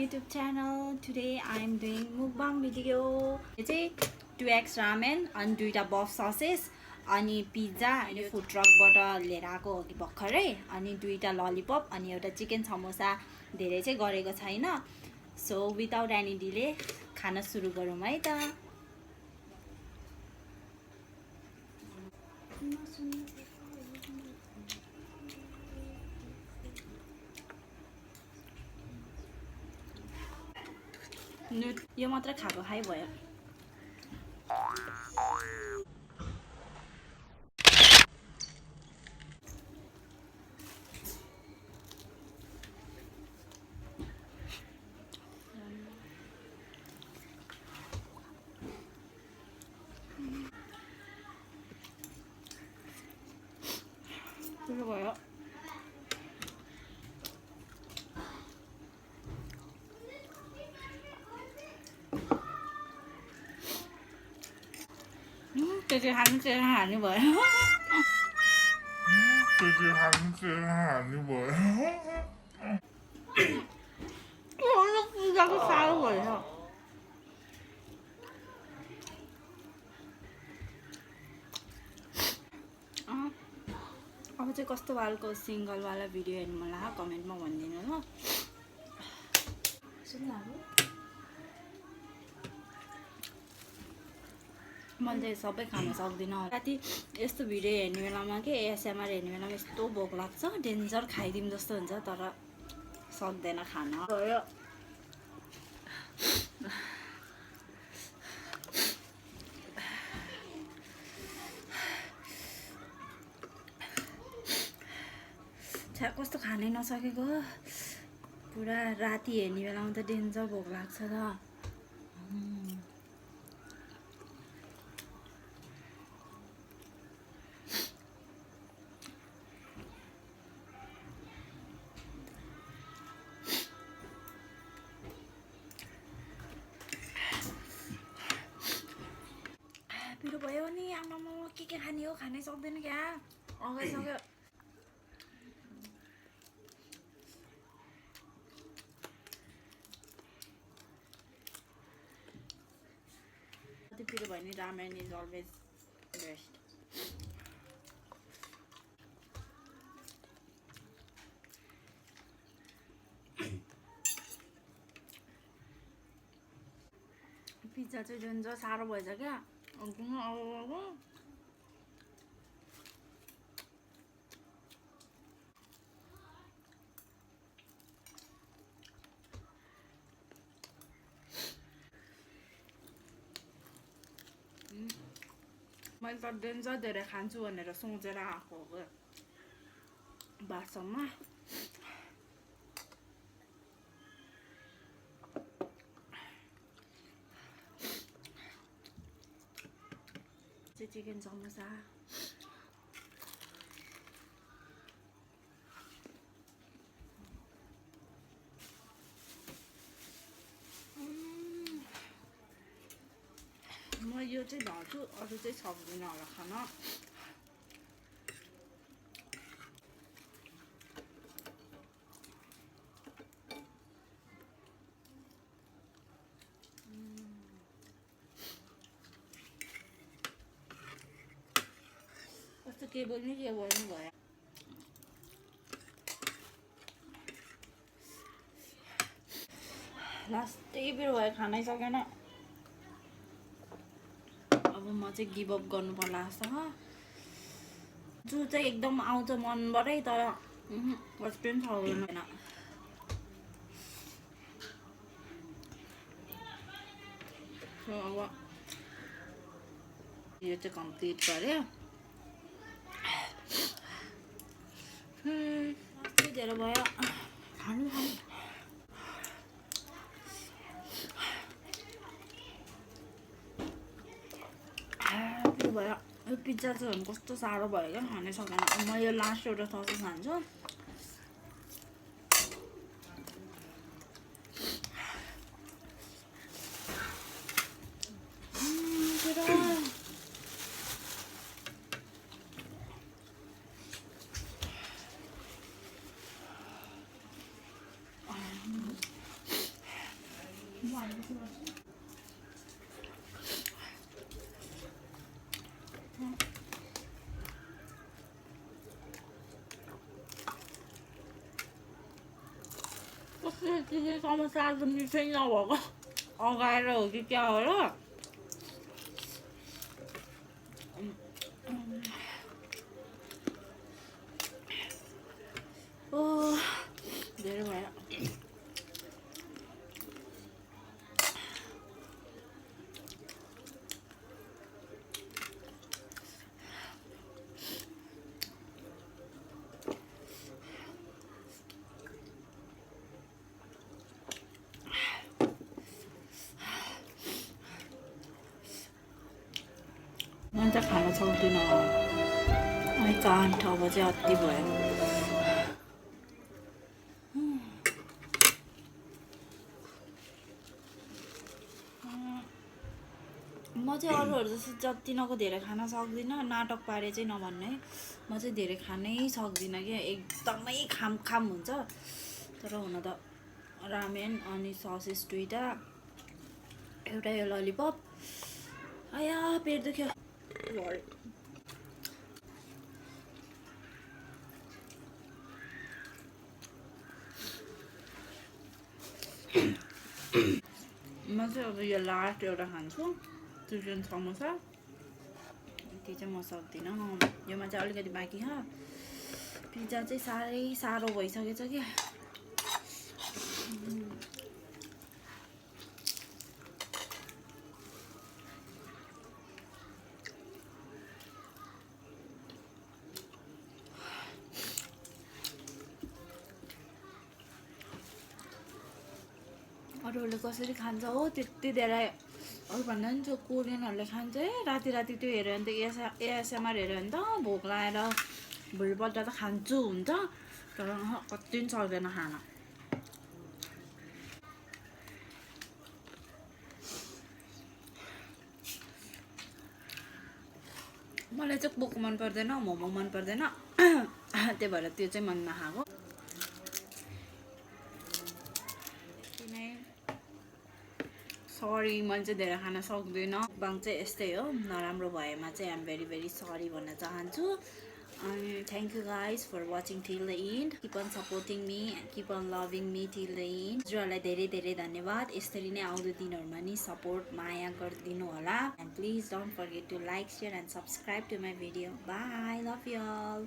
YouTube channel. Today I am doing mukbang video. This is 2x ramen and 2 buff sauces अनि pizza अनि food ट्रकबाट लिएर आएको हो कि भर्खरै अनि 2 ललिपप अनि एउटा चिकन समोसा धेरै चाहिँ गरेको छैन सो विदाउट एनी डिले खाना सुरु गरौँ है त यो मात्र खाएको खाइ भयो Tudo भयो त्यसै खानु चाहिँ हाल्नु भयो त्यसै खानु चाहिँ हाल्नु भयो ono पिज्जाको साह्रो भयो अब चाहिँ कस्तो वालको सिंगल वाला भिडियो हेर्नु मलाई कमेन्टमा भनिदिनु ल मैले सबै खान सक्दिनँ राति यस्तो भिडियो हेर्ने बेलामा के एएसएमआर हेर्ने बेलामा यस्तो भोक लाग्छ डेन्जर खाइदिउँ जस्तो हुन्छ तर सक्दैन खान कस्तो खानै नसकेको पुरा राति हेर्ने बेलामा त डेन्जर भोक लाग्छ त पिरो भयो नि आमामा के खाने हो खानै सक्दैन क्या अगाइ सक्यो पिरो भयो नि ramen is always best pizza चाहिँ डेन्जर साह्रो भएछ क्या मैले त डेन्जर धेरै खान्छु भनेर सोचेर आएको हो बारसम्म चिकन समोसा म यो चाहिँ धर्छु अरू चाहिँ सक्दिनँ होला खान कस्तो के बोल्नु भयो लास्टै बेर भयो खानै सकेन अब म चाहिँ गिभ अप गर्नु पर्ला जस्तो जो चाहिँ एकदम आउँछ मनबाटै तर कति पनि सक्दैन अब यो चाहिँ कम्प्लिट गर्यो धेरै भयो खानु भयो यो पिज्जा चाहिँ कस्तो साह्रो भयो क्या खानै सकेन म यो लास्ट एउटा सस खान्छु कसरी समस्या आज मिठै नभएको अगाएर हो कि क्या हो र ओ धेरै भयो म चाहिँ खान सक्दिनँ आई कान्ट अब चाहिँ अति भयो म चाहिँ अरूहरू जस्तो जतिनको धेरै खान सक्दिनँ नाटक पारे चाहिँ नभन्नु है म चाहिँ धेरै खानै सक्दिनँ क्या एकदमै खाम हुन्छ तर हुन त रामेन अनि ससेस दुईटा एउटा यो ललिपप आया पेट दुख्यो म चाहिँ अब यो लास्ट एउटा खान्छु चिकन समोसा त्यो चाहिँ म सक्दिनँ योमा चाहिँ अलिकति बाँकी छ पिज्जा चाहिँ साह्रै साह्रो भइसकेछ क्या अरूहरूले कसरी खान्छ हो त्यति धेरै अरू भन्दा पनि त्यो कोरियनहरूले खान्छ है राति राति त्यो हेऱ्यो भने त एएसएमआर हेऱ्यो भने त भोक लागेर भोलिपल्ट त खान्छु हुन्छ तर कति पनि सक्दैन खान मलाई चाहिँ पोक मन पर्दैन मोमो मन पर्दैन त्यही भएर त्यो चाहिँ मन नखाएको सरी मैले चाहिँ धेरै खान सक्दिनँ मुकबाङ चाहिँ यस्तै हो नराम्रो भएमा चाहिँ आइम भेरी भेरी सरी भन्न चाहन्छु अनि thank you guys for watching till the end keep on supporting me keep on loving me till the end हजुरहरूलाई धेरै धेरै धन्यवाद यसरी नै आउँदो दिनहरूमा नि सपोर्ट माया गरिदिनु होला and please don't forget to like share and subscribe to my video bye love you all